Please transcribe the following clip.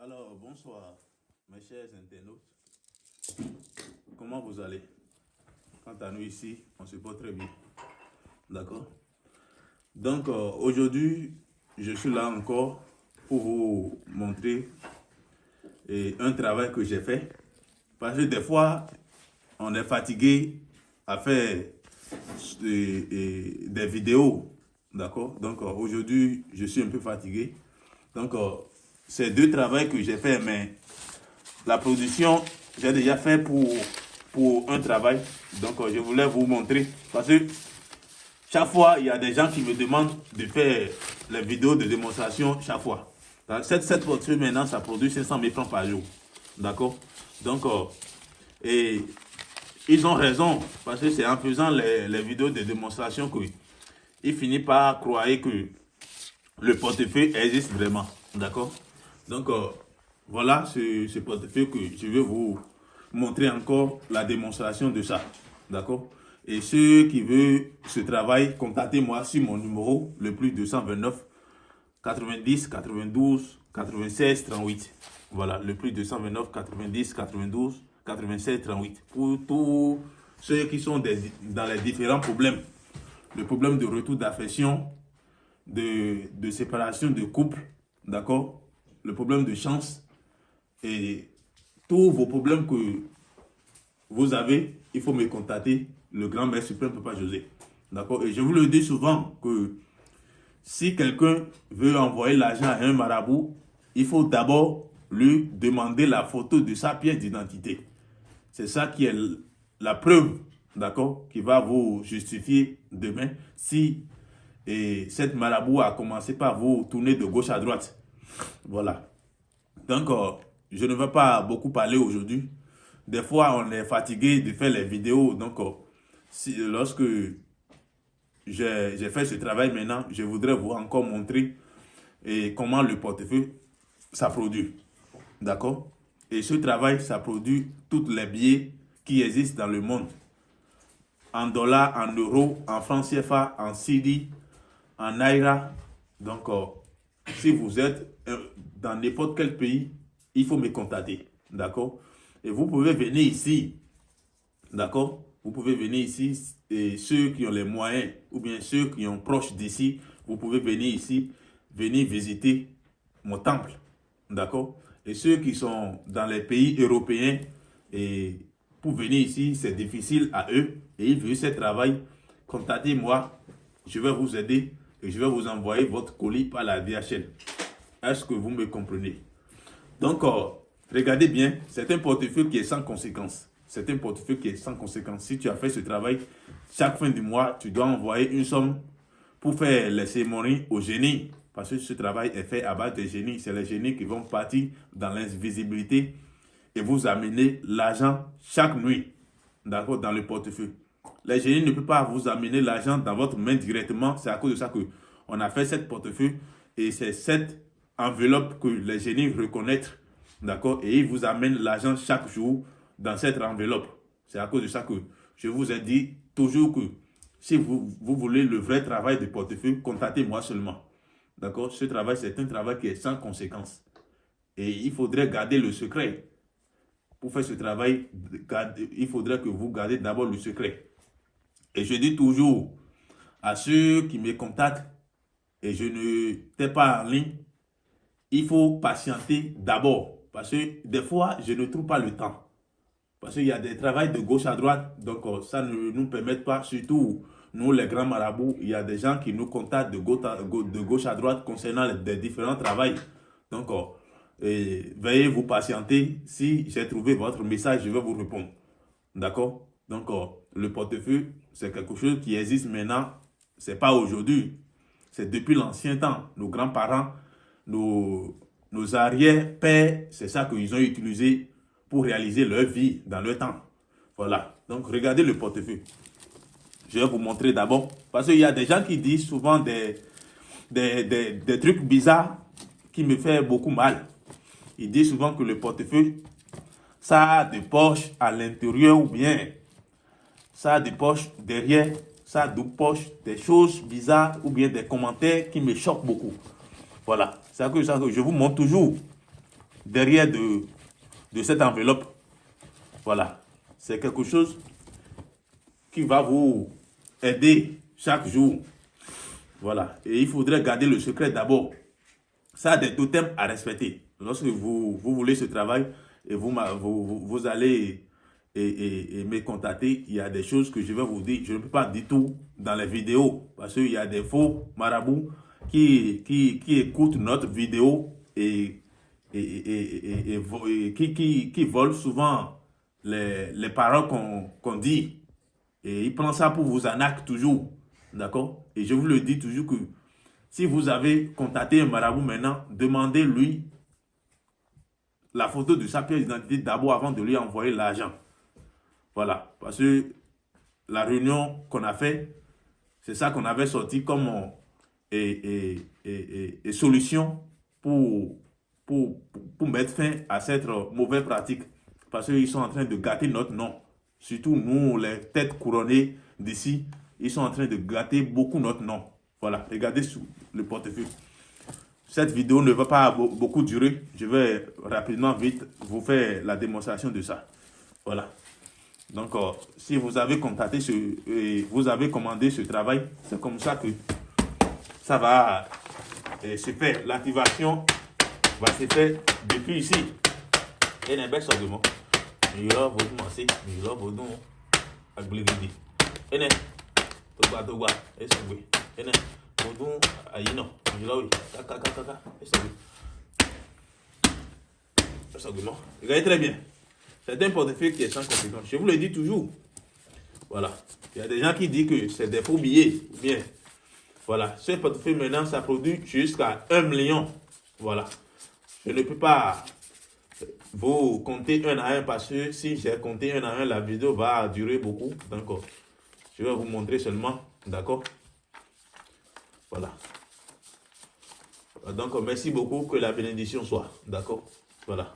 Alors, bonsoir, mes chers internautes. Comment vous allez? Quant à nous ici, on se porte très bien. D'accord? Donc, aujourd'hui, je suis là encore pour vous montrer un travail que j'ai fait. Parce que des fois, on est fatigué à faire des vidéos. D'accord? Donc, aujourd'hui, je suis un peu fatigué. Donc, c'est deux travaux que j'ai fait, mais la production, j'ai déjà fait pour un travail. Donc, je voulais vous montrer. Parce que chaque fois, il y a des gens qui me demandent de faire les vidéos de démonstration chaque fois. Cette voiture, maintenant, ça produit 500 000 francs par jour. D'accord? Donc, et ils ont raison. Parce que c'est en faisant les vidéos de démonstration qu'ils finissent par croire que le portefeuille existe vraiment. D'accord? Donc, voilà ce portefeuille que je vais vous montrer encore la démonstration de ça. D'accord? Et ceux qui veulent ce travail, contactez-moi sur mon numéro, le plus 229 90 92 96 38. Voilà, le plus 229 90 92 96 38. Pour tous ceux qui sont dans les différents problèmes. Le problème de retour d'affection, de séparation de couple, d'accord? Le problème de chance et tous vos problèmes que vous avez, il faut me contacter, le grand maître suprême Papa José. D'accord? Et je vous le dis souvent que si quelqu'un veut envoyer l'argent à un marabout, il faut d'abord lui demander la photo de sa pièce d'identité. C'est ça qui est la preuve, d'accord, qui va vous justifier demain si cette marabout a commencé par vous tourner de gauche à droite. Voilà. Donc, je ne vais pas beaucoup parler aujourd'hui. Des fois, on est fatigué de faire les vidéos. Donc, lorsque j'ai fait ce travail maintenant, je voudrais vous encore montrer comment le portefeuille, ça produit. D'accord? Et ce travail, ça produit tous les billets qui existent dans le monde. En dollars, en euros, en francs CFA, en CD, en naira. Donc, si vous êtes dans n'importe quel pays, il faut me contacter. D'accord? Et vous pouvez venir ici. D'accord? Vous pouvez venir ici. Et ceux qui ont les moyens, ou bien ceux qui sont proches d'ici, vous pouvez venir ici, venir visiter mon temple. D'accord? Et ceux qui sont dans les pays européens, et pour venir ici, c'est difficile à eux, et ils veulent ce travail, contactez-moi, je vais vous aider, et je vais vous envoyer votre colis par la DHL. Est-ce que vous me comprenez? Donc, regardez bien, c'est un portefeuille qui est sans conséquence. C'est un portefeuille qui est sans conséquence. Si tu as fait ce travail, chaque fin du mois, tu dois envoyer une somme pour faire les cérémonies aux génies. Parce que ce travail est fait à base des génies. C'est les génies qui vont partir dans l'invisibilité et vous amener l'argent chaque nuit. D'accord, dans le portefeuille. Les génies ne peuvent pas vous amener l'argent dans votre main directement. C'est à cause de ça qu'on a fait cette portefeuille. Et c'est cette enveloppe que les génies reconnaissent. D'accord, et ils vous amènent l'argent chaque jour dans cette enveloppe. C'est à cause de ça que je vous ai dit toujours que si vous voulez le vrai travail de portefeuille, contactez-moi seulement. D'accord? Ce travail, c'est un travail qui est sans conséquence. Et il faudrait garder le secret. Pour faire ce travail, il faudrait que vous gardez d'abord le secret. Et je dis toujours à ceux qui me contactent et je ne t'ai pas en ligne, il faut patienter d'abord. Parce que des fois, je ne trouve pas le temps. Parce qu'il y a des travaux de gauche à droite, donc ça ne nous permet pas, surtout nous les grands marabouts, il y a des gens qui nous contactent de gauche à droite concernant les différents travaux. Donc, veuillez vous patienter. Si j'ai trouvé votre message, je vais vous répondre. D'accord? Donc, le portefeuille, c'est quelque chose qui existe maintenant. Ce n'est pas aujourd'hui. C'est depuis l'ancien temps. Nos grands-parents, nos arrière-pères, c'est ça qu'ils ont utilisé pour réaliser leur vie dans leur temps. Voilà. Donc, regardez le portefeuille. Je vais vous montrer d'abord. Parce qu'il y a des gens qui disent souvent des trucs bizarres qui me font beaucoup mal. Ils disent souvent que le portefeuille, ça a des poches à l'intérieur ou bien ça a des poches derrière, ça a des poches, des choses bizarres ou bien des commentaires qui me choquent beaucoup. Voilà. C'est ça que je vous montre toujours. derrière de cette enveloppe. Voilà. C'est quelque chose qui va vous aider chaque jour. Voilà. Et il faudrait garder le secret d'abord. Ça a des totems à respecter. Lorsque vous voulez ce travail et vous allez et me contacter, il y a des choses que je vais vous dire. Je ne peux pas dire tout dans les vidéos parce qu'il y a des faux marabouts qui écoutent notre vidéo et qui volent souvent les paroles qu'on dit. Et ils prennent ça pour vous arnaquer toujours. D'accord? Et je vous le dis toujours que si vous avez contacté un marabout maintenant, demandez-lui la photo de sa pièce d'identité d'abord avant de lui envoyer l'argent. Voilà. Parce que la réunion qu'on a fait, c'est ça qu'on avait sorti comme solution pour mettre fin à cette mauvaise pratique. Parce qu'ils sont en train de gâter notre nom. Surtout nous, les têtes couronnées d'ici, ils sont en train de gâter beaucoup notre nom. Voilà, regardez sur le portefeuille. Cette vidéo ne va pas beaucoup durer. Je vais rapidement, vite, vous faire la démonstration de ça. Voilà. Donc, si vous avez contacté vous avez commandé ce travail, c'est comme ça que ça va se faire. L'activation va se faire depuis ici. Et les bêtes sont de moi. Il y aura votre massé, il y aura votre nom. Avec les vidéos. Et les Toba, et c'est oui. Et les votre ayino. Il y aura oui. Kaka. Et c'est oui. C'est bon. Regardez très bien. C'est un portefeuille qui est sans conséquence. Je vous le dis toujours. Voilà. Il y a des gens qui disent que c'est des faux billets. Bien. Voilà. Ce portefeuille maintenant, ça produit jusqu'à 1 million. Voilà. Je ne peux pas vous compter un à un parce que si j'ai compté un à un, la vidéo va durer beaucoup. Donc, je vais vous montrer seulement. D'accord? Voilà. Donc, merci beaucoup. Que la bénédiction soit. D'accord? Voilà.